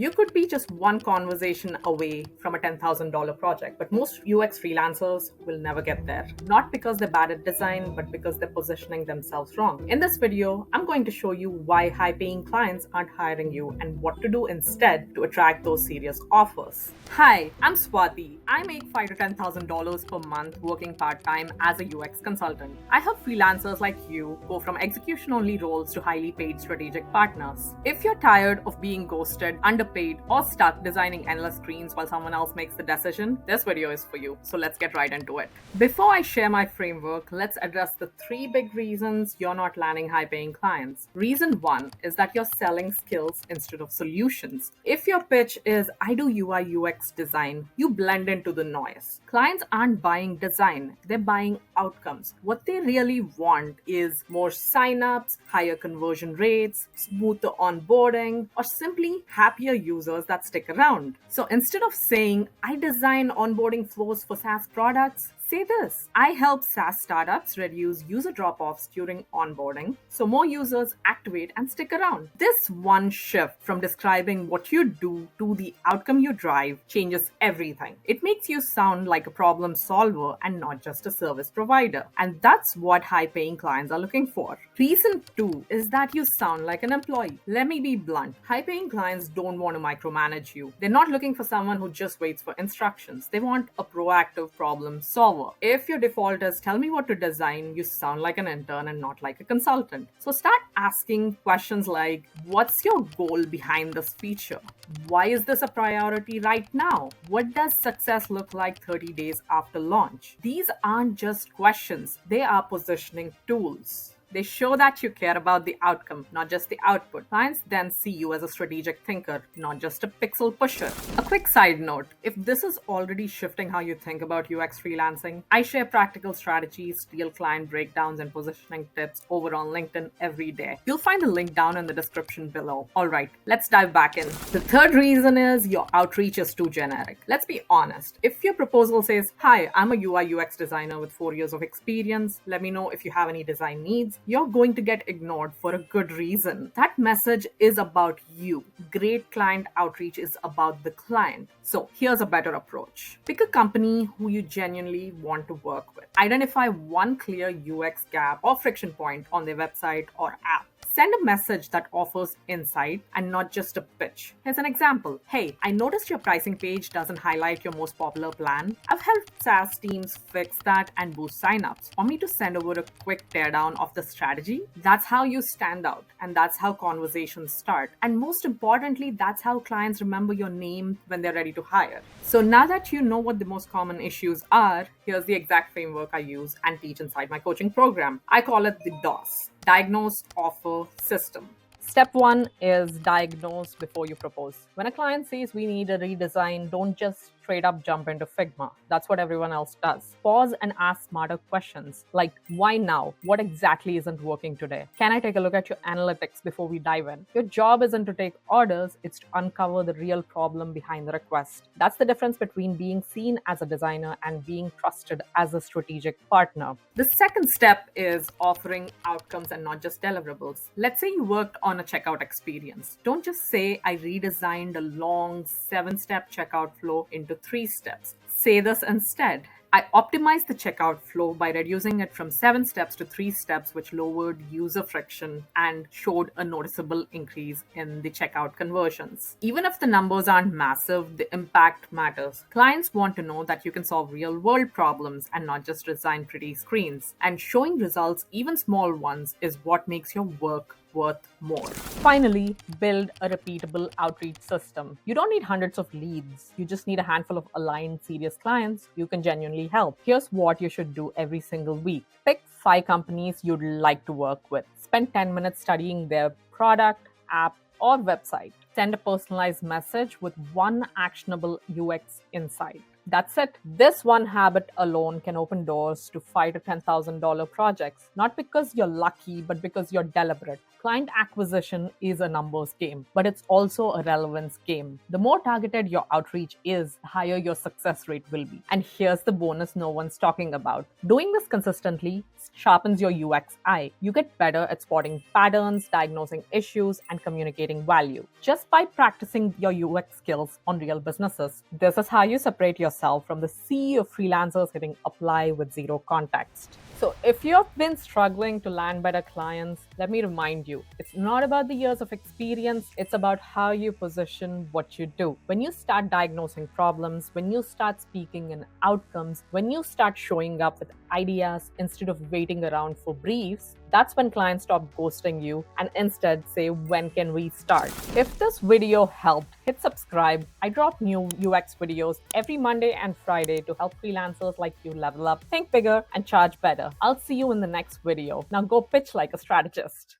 You could be just one conversation away from a $10,000 project, but most UX freelancers will never get there. Not because they're bad at design, but because they're positioning themselves wrong. In this video, I'm going to show you why high-paying clients aren't hiring you and what to do instead to attract those serious offers. Hi, I'm Swati. I make $5,000 to $10,000 per month working part-time as a UX consultant. I help freelancers like you go from execution-only roles to highly paid strategic partners. If you're tired of being ghosted, underpaid, or stuck designing endless screens while someone else makes the decision, this video is for you. So let's get right into it. Before I share my framework, let's address the 3 big reasons you're not landing high-paying clients. Reason 1 is that you're selling skills instead of solutions. If your pitch is, I do UI UX design, you blend into the noise. Clients aren't buying design, they're buying outcomes. What they really want is more signups, higher conversion rates, smoother onboarding, or simply happier users that stick around. So instead of saying, I design onboarding flows for SaaS products, say this: I help SaaS startups reduce user drop-offs during onboarding so more users activate and stick around. This one shift from describing what you do to the outcome you drive changes everything. It makes you sound like a problem solver and not just a service provider. And that's what high-paying clients are looking for. Reason 2 is that you sound like an employee. Let me be blunt. High-paying clients don't want to micromanage you. They're not looking for someone who just waits for instructions. They want a proactive problem solver. If your default is tell me what to design, you sound like an intern and not like a consultant. So start asking questions like, what's your goal behind this feature? Why is this a priority right now? What does success look like 30 days after launch? These aren't just questions, they are positioning tools. They show that you care about the outcome, not just the output. Clients then see you as a strategic thinker, not just a pixel pusher. A quick side note, if this is already shifting how you think about UX freelancing, I share practical strategies, real client breakdowns, and positioning tips over on LinkedIn every day. You'll find the link down in the description below. All right, let's dive back in. The third reason is your outreach is too generic. Let's be honest. If your proposal says, hi, I'm a UI UX designer with 4 years of experience, let me know if you have any design needs, you're going to get ignored for a good reason. That message is about you. Great client outreach is about the client. So here's a better approach. Pick a company who you genuinely want to work with. Identify one clear UX gap or friction point on their website or app. Send a message that offers insight and not just a pitch. Here's an example. Hey, I noticed your pricing page doesn't highlight your most popular plan. I've helped SaaS teams fix that and boost signups. Want me to send over a quick teardown of the strategy? That's how you stand out, and that's how conversations start. And most importantly, that's how clients remember your name when they're ready to hire. So now that you know what the most common issues are, here's the exact framework I use and teach inside my coaching program. I call it the DOS. Diagnose, offer, system. Step 1 is diagnose before you propose. When a client says we need a redesign, don't just straight up jump into Figma. That's what everyone else does. Pause and ask smarter questions like, why now? What exactly isn't working today? Can I take a look at your analytics before we dive in? Your job isn't to take orders, it's to uncover the real problem behind the request. That's the difference between being seen as a designer and being trusted as a strategic partner. The second step is offering outcomes and not just deliverables. Let's say you worked on a checkout experience. Don't just say, I redesigned a long 7-step checkout flow into 3 steps. Say this instead. I optimized the checkout flow by reducing it from 7 steps to 3 steps, which lowered user friction and showed a noticeable increase in the checkout conversions. Even if the numbers aren't massive, the impact matters. Clients want to know that you can solve real-world problems and not just design pretty screens. And showing results, even small ones, is what makes your work worth more. Finally, build a repeatable outreach system. You don't need hundreds of leads. You just need a handful of aligned, serious clients you can genuinely help. Here's what you should do every single week. Pick 5 companies you'd like to work with. Spend 10 minutes studying their product, app, or website. Send a personalized message with one actionable UX insight. That's it. This one habit alone can open doors to $5 to $10,000 projects, not because you're lucky, but because you're deliberate. Client acquisition is a numbers game, but it's also a relevance game. The more targeted your outreach is, the higher your success rate will be. And here's the bonus no one's talking about. Doing this consistently sharpens your UX eye. You get better at spotting patterns, diagnosing issues, and communicating value. Just by practicing your UX skills on real businesses, this is how you separate yourself from the sea of freelancers hitting apply with zero context. So, if you've been struggling to land better clients, let me remind you it's not about the years of experience, it's about how you position what you do. When you start diagnosing problems, when you start speaking in outcomes, when you start showing up with ideas instead of waiting around for briefs, that's when clients stop ghosting you and instead say, when can we start? If this video helped, hit subscribe. I drop new UX videos every Monday and Friday to help freelancers like you level up, think bigger, and charge better. I'll see you in the next video. Now go pitch like a strategist.